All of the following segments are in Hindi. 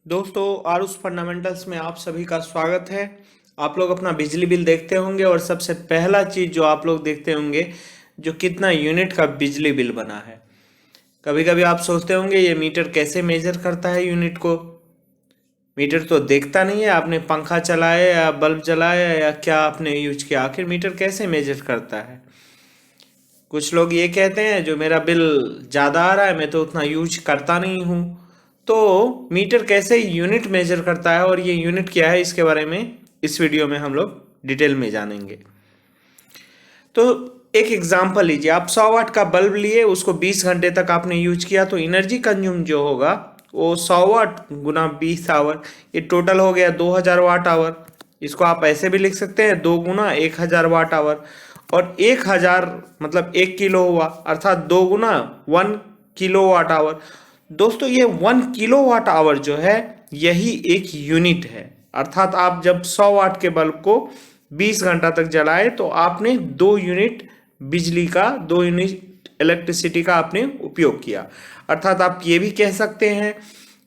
दोस्तों, आरुष फंडामेंटल्स में आप सभी का स्वागत है। आप लोग अपना बिजली बिल देखते होंगे और सबसे पहला चीज जो आप लोग देखते होंगे, जो कितना यूनिट का बिजली बिल बना है। कभी कभी आप सोचते होंगे ये मीटर कैसे मेजर करता है यूनिट को। मीटर तो देखता नहीं है, आपने पंखा चलाया या बल्ब जलाया या क्या आपने यूज किया, आखिर मीटर कैसे मेजर करता है। कुछ लोग ये कहते हैं जो मेरा बिल ज़्यादा आ रहा है, मैं तो उतना यूज करता नहीं हूँ। तो मीटर कैसे यूनिट मेजर करता है और ये यूनिट क्या है, इसके बारे में इस वीडियो में हम लोग डिटेल में जानेंगे। तो एक एग्जांपल लीजिए, आप 100 वाट का बल्ब लिए, उसको 20 घंटे तक आपने यूज किया, तो एनर्जी कंज्यूम जो होगा वो 100 वाट गुना 20 आवर, ये टोटल हो गया 2000 वाट आवर। इसको आप ऐसे भी लिख सकते हैं, 2 गुना 1000 वाट आवर। और 1000 मतलब 1 किलो हुआ, अर्थात 2 गुना 1 किलो वाट आवर। दोस्तों, ये 1 किलो वाट आवर जो है यही एक यूनिट है। अर्थात आप जब 100 वाट के बल्ब को 20 घंटा तक जलाए तो आपने 2 यूनिट बिजली का, 2 यूनिट इलेक्ट्रिसिटी का आपने उपयोग किया। अर्थात आप ये भी कह सकते हैं,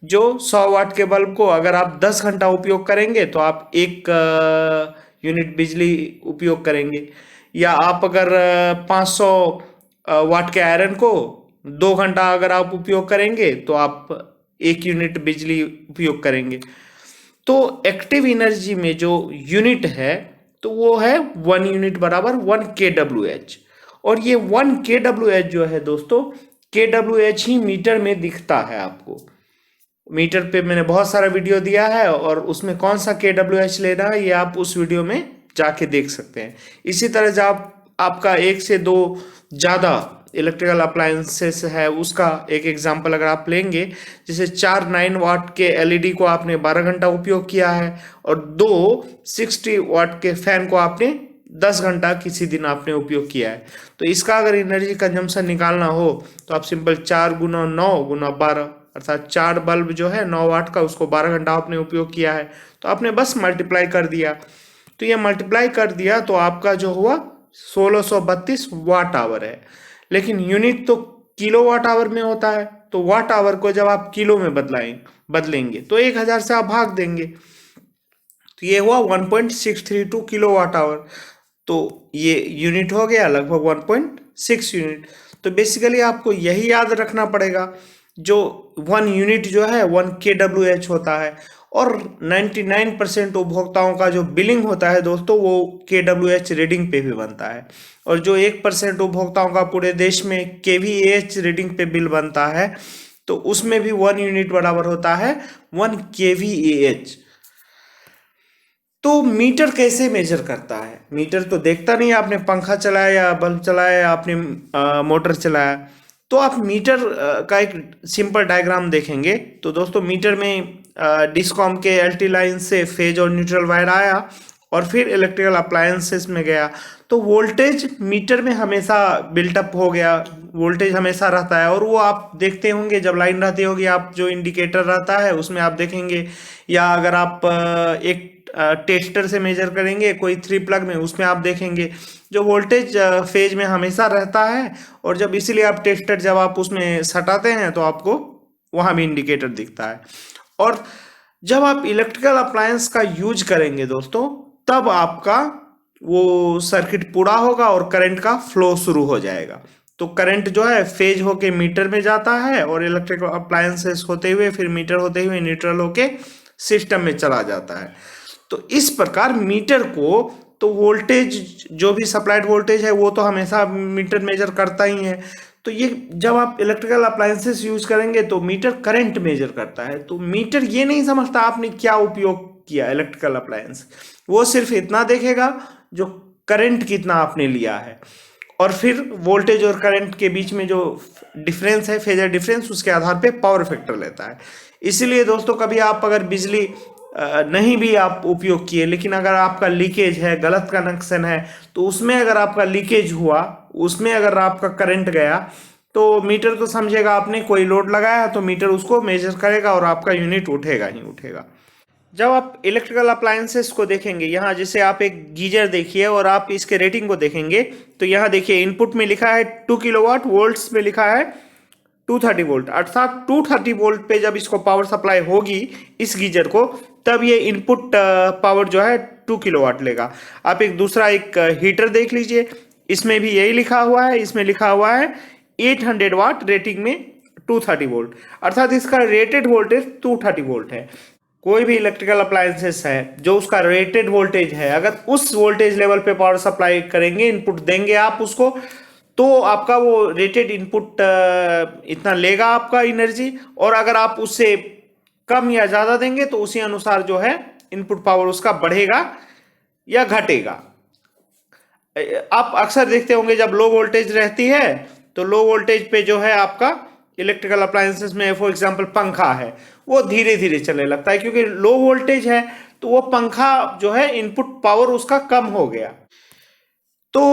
जो 100 वाट के बल्ब को अगर आप 10 घंटा उपयोग करेंगे तो आप 1 यूनिट बिजली उपयोग करेंगे। या आप अगर 500 वाट के आयरन को 2 घंटा अगर आप उपयोग करेंगे तो आप 1 यूनिट बिजली उपयोग करेंगे। तो एक्टिव एनर्जी में जो यूनिट है तो वो है 1 यूनिट बराबर 1 kWh। और ये 1 kWh जो है दोस्तों, kWh ही मीटर में दिखता है आपको। मीटर पे मैंने बहुत सारा वीडियो दिया है और उसमें कौन सा kWh लेना है ये आप उस वीडियो में जाके देख सकते हैं। इसी तरह जब आपका 1 से 2 ज़्यादा इलेक्ट्रिकल अप्लायंसेस है, उसका एक एग्जांपल अगर आप लेंगे, जैसे 4 9 वाट के एलईडी को आपने 12 घंटा उपयोग किया है और 2 60 वाट के फैन को आपने 10 घंटा किसी दिन आपने उपयोग किया है, तो इसका अगर एनर्जी कंजम्पशन निकालना हो तो आप सिंपल 4 गुना 9 गुना 12, अर्थात 4 बल्ब जो है 9 वाट का, उसको 12 घंटा आपने उपयोग किया है, तो आपने बस मल्टीप्लाई कर दिया। तो ये मल्टीप्लाई कर दिया तो आपका जो हुआ 1632 वाट आवर है। लेकिन यूनिट तो किलो वाट आवर में होता है, तो वाट आवर को जब आप किलो में बदलेंगे तो 1000 से आप भाग देंगे, तो ये हुआ 1.632 किलो वाट आवर। तो ये यूनिट हो गया लगभग 1.6 यूनिट। तो बेसिकली आपको यही याद रखना पड़ेगा, जो 1 यूनिट जो है 1 kWh होता है। और 99% उपभोक्ताओं का जो बिलिंग होता है दोस्तों, वो kWh रीडिंग पे भी बनता है। और जो 1% उपभोक्ताओं का पूरे देश में kVAh रीडिंग पे बिल बनता है, तो उसमें भी 1 यूनिट बराबर होता है 1 kVAh। तो मीटर कैसे मेजर करता है? मीटर तो देखता नहीं, आपने पंखा चलाया या बल्ब चलाया या आपने मोटर चलाया, तो आप मीटर का एक सिंपल डायग्राम देखेंगे तो दोस्तों, मीटर में डिस्कॉम के एलटी लाइन से फेज और न्यूट्रल वायर आया और फिर इलेक्ट्रिकल अप्लायंसेस में गया, तो वोल्टेज मीटर में हमेशा बिल्टअप हो गया। वोल्टेज हमेशा रहता है और वो आप देखते होंगे जब लाइन रहती होगी, आप जो इंडिकेटर रहता है उसमें आप देखेंगे, या अगर आप एक टेस्टर से मेजर करेंगे कोई 3 प्लग में, उसमें आप देखेंगे जो वोल्टेज फेज में हमेशा रहता है। और जब इसीलिए आप टेस्टर जब आप उसमें सटाते हैं तो आपको वहां भी इंडिकेटर दिखता है। और जब आप इलेक्ट्रिकल अप्लायंस का यूज करेंगे दोस्तों, तब आपका वो सर्किट पूरा होगा और करंट का फ्लो शुरू हो जाएगा। तो करंट जो है फेज होके मीटर में जाता है और इलेक्ट्रिकल अप्लायंसेस होते हुए फिर मीटर होते हुए न्यूट्रल होके सिस्टम में चला जाता है। तो इस प्रकार मीटर को, तो वोल्टेज जो भी सप्लाइड वोल्टेज है वो तो हमेशा मीटर मेजर करता ही है। तो ये जब आप इलेक्ट्रिकल अप्लायंसेस यूज करेंगे तो मीटर करंट मेजर करता है। तो मीटर ये नहीं समझता आपने क्या उपयोग किया इलेक्ट्रिकल अप्लायंस, वो सिर्फ इतना देखेगा जो करंट कितना आपने लिया है, और फिर वोल्टेज और करंट के बीच में जो डिफरेंस है, फेजर डिफरेंस, उसके आधार पे पावर फैक्टर लेता है। इसीलिए दोस्तों, कभी आप अगर बिजली नहीं भी आप उपयोग किए, लेकिन अगर आपका लीकेज है, गलत कनेक्शन है, तो उसमें अगर आपका लीकेज हुआ, उसमें अगर आपका करंट गया, तो मीटर तो समझेगा आपने कोई लोड लगाया, तो मीटर उसको मेजर करेगा और आपका यूनिट उठेगा ही उठेगा। जब आप इलेक्ट्रिकल अप्लायंसेस को देखेंगे, यहाँ जैसे आप एक गीजर देखिए और आप इसके रेटिंग को देखेंगे, तो यहाँ देखिए इनपुट में लिखा है 2 किलोवाट, वोल्ट्स में लिखा है 230 वोल्ट, अर्थात 230 वोल्ट पे जब इसको पावर सप्लाई होगी इस गीजर को, तब ये इनपुट पावर जो है 2 किलोवाट लेगा। आप एक दूसरा एक हीटर देख लीजिए, इसमें भी यही लिखा हुआ है, इसमें लिखा हुआ है 800 वाट रेटिंग में 230 वोल्ट, अर्थात इसका रेटेड वोल्टेज 230 वोल्ट है। कोई भी इलेक्ट्रिकल अप्लायंसेस है जो उसका रेटेड वोल्टेज है, अगर उस वोल्टेज लेवल पे पावर सप्लाई करेंगे, इनपुट देंगे आप उसको, तो आपका वो रेटेड इनपुट इतना लेगा आपका एनर्जी, और अगर आप उससे कम या ज्यादा देंगे तो उसी अनुसार जो है इनपुट पावर उसका बढ़ेगा या घटेगा। आप अक्सर देखते होंगे जब लो वोल्टेज रहती है तो लो वोल्टेज पे जो है आपका इलेक्ट्रिकल अप्लायंसेस में फॉर एग्जांपल पंखा है, वो धीरे धीरे चलने लगता है, क्योंकि लो वोल्टेज है तो वो पंखा जो है इनपुट पावर उसका कम हो गया। तो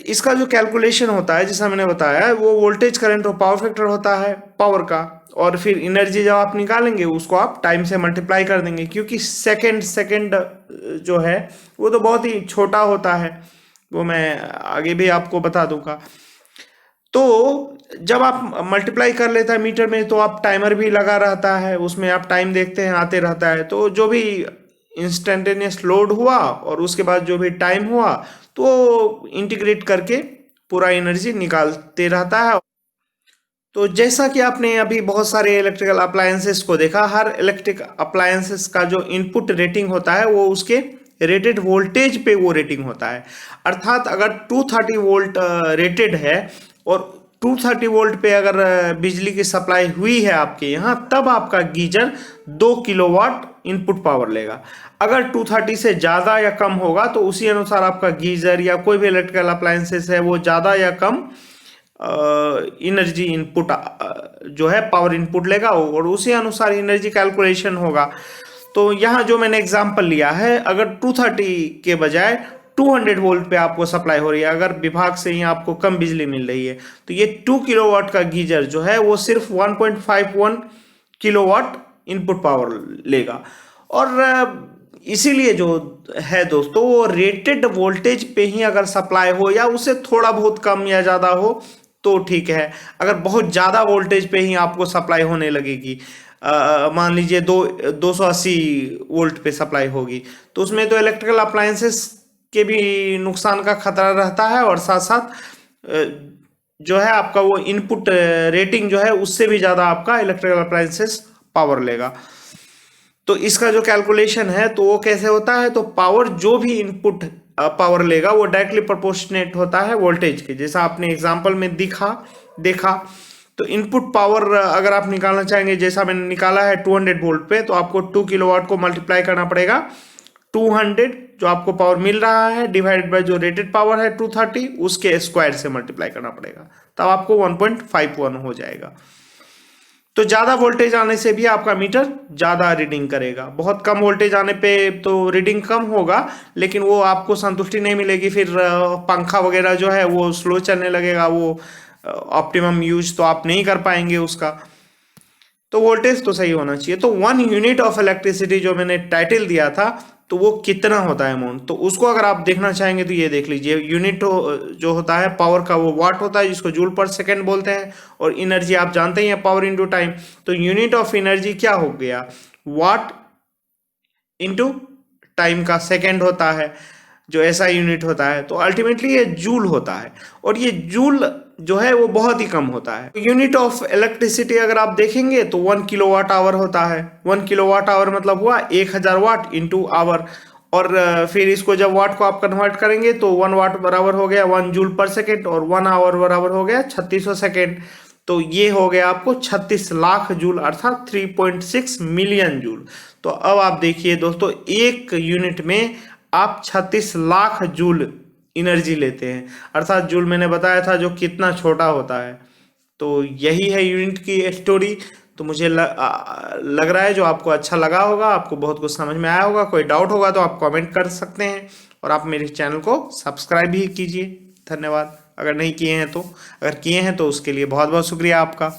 इसका जो कैलकुलेशन होता है, जैसा मैंने बताया, वो वोल्टेज करंट और पावर फैक्टर होता है पावर का, और फिर एनर्जी जब आप निकालेंगे उसको आप टाइम से मल्टीप्लाई कर देंगे, क्योंकि सेकंड जो है वो तो बहुत ही छोटा होता है, वो मैं आगे भी आपको बता दूंगा। तो जब आप मल्टीप्लाई कर लेता है मीटर में, तो आप टाइमर भी लगा रहता है, उसमें आप टाइम देखते हैं, आते रहता है, तो जो भी इंस्टेंटेनियस लोड हुआ और उसके बाद जो भी टाइम हुआ तो इंटीग्रेट करके पूरा एनर्जी निकालते रहता है। तो जैसा कि आपने अभी बहुत सारे इलेक्ट्रिकल अप्लायंसेस को देखा, हर इलेक्ट्रिक अप्लायंसेस का जो इनपुट रेटिंग होता है वो उसके रेटेड वोल्टेज पे वो रेटिंग होता है, अर्थात अगर 230 वोल्ट रेटेड है और 230 वोल्ट पे अगर बिजली की सप्लाई हुई है आपके यहाँ, तब आपका गीजर 2 किलोवाट इनपुट पावर लेगा। अगर 230 से ज़्यादा या कम होगा तो उसी अनुसार आपका गीजर या कोई भी इलेक्ट्रिकल अप्लायंसेस है वो ज़्यादा या कम एनर्जी इनपुट जो है पावर इनपुट लेगा, और उसी अनुसार एनर्जी कैलकुलेशन होगा। तो यहाँ जो मैंने एग्जांपल लिया है, अगर 230 के बजाय 200 वोल्ट पे आपको सप्लाई हो रही है, अगर विभाग से ही आपको कम बिजली मिल रही है, तो ये 2 किलोवाट का गीजर जो है वो सिर्फ 1.51 किलोवाट इनपुट पावर लेगा। और इसीलिए जो है दोस्तों, वो रेटेड वोल्टेज पे ही अगर सप्लाई हो या उससे थोड़ा बहुत कम या ज़्यादा हो तो ठीक है। अगर बहुत ज़्यादा वोल्टेज पे ही आपको सप्लाई होने लगेगी, मान लीजिए 280 वोल्ट पे सप्लाई होगी, तो उसमें तो इलेक्ट्रिकल अप्लायंसेस के भी नुकसान का खतरा रहता है, और साथ साथ जो है आपका वो इनपुट रेटिंग जो है उससे भी ज़्यादा आपका इलेक्ट्रिकल अप्लायंसेस पावर लेगा। तो इसका जो कैलकुलेशन है तो वो कैसे होता है, तो पावर जो भी इनपुट पावर लेगा वो डायरेक्टली प्रोपोर्शनेट होता है वोल्टेज के, जैसा आपने एग्जांपल में देखा। तो इनपुट पावर अगर आप निकालना चाहेंगे, जैसा मैंने निकाला है 200 वोल्ट पे, तो आपको 2 किलोवाट को मल्टीप्लाई करना पड़ेगा 200 जो आपको पावर मिल रहा है डिवाइडेड बाय जो रेटेड पावर है 230, उसके स्क्वायर से मल्टीप्लाई करना पड़ेगा, तब आपको 1.51 हो जाएगा। तो ज़्यादा वोल्टेज आने से भी आपका मीटर ज़्यादा रीडिंग करेगा, बहुत कम वोल्टेज आने पे तो रीडिंग कम होगा, लेकिन वो आपको संतुष्टि नहीं मिलेगी, फिर पंखा वगैरह जो है वो स्लो चलने लगेगा, वो ऑप्टिमम यूज तो आप नहीं कर पाएंगे उसका। तो वोल्टेज तो सही होना चाहिए। तो 1 यूनिट ऑफ इलेक्ट्रिसिटी जो मैंने टाइटल दिया था, तो वो कितना होता है अमाउंट, तो उसको अगर आप देखना चाहेंगे तो ये देख लीजिए। यूनिट जो होता है पावर का वो वाट होता है, जिसको जूल पर सेकंड बोलते हैं, और एनर्जी आप जानते ही हैं पावर इनटू टाइम। तो यूनिट ऑफ एनर्जी क्या हो गया, वाट इनटू टाइम का सेकंड होता है, जो ऐसा यूनिट होता है। तो अल्टीमेटली ये जूल होता है, और ये जूल जो है वो बहुत ही कम होता है। यूनिट ऑफ इलेक्ट्रिसिटी अगर आप देखेंगे तो 1 किलोवाट आवर होता है। 1 किलोवाट आवर मतलब हुआ 1000 वाट इंटू आवर, और फिर इसको जब वाट को आप कन्वर्ट करेंगे तो 1 वाट बराबर हो गया 1 जूल पर सेकेंड, और 1 आवर बराबर हो गया 3600 सेकेंड। तो ये हो गया आपको 36 लाख जूल, अर्थात 3.6 मिलियन जूल। तो अब आप देखिए दोस्तों, एक यूनिट में आप 36 लाख जूल एनर्जी लेते हैं, अर्थात जूल मैंने बताया था जो कितना छोटा होता है। तो यही है यूनिट की स्टोरी। तो मुझे लग रहा है जो आपको अच्छा लगा होगा, आपको बहुत कुछ समझ में आया होगा। कोई डाउट होगा तो आप कमेंट कर सकते हैं, और आप मेरे चैनल को सब्सक्राइब भी कीजिए। धन्यवाद अगर नहीं किए हैं तो, अगर किए हैं तो उसके लिए बहुत बहुत शुक्रिया आपका।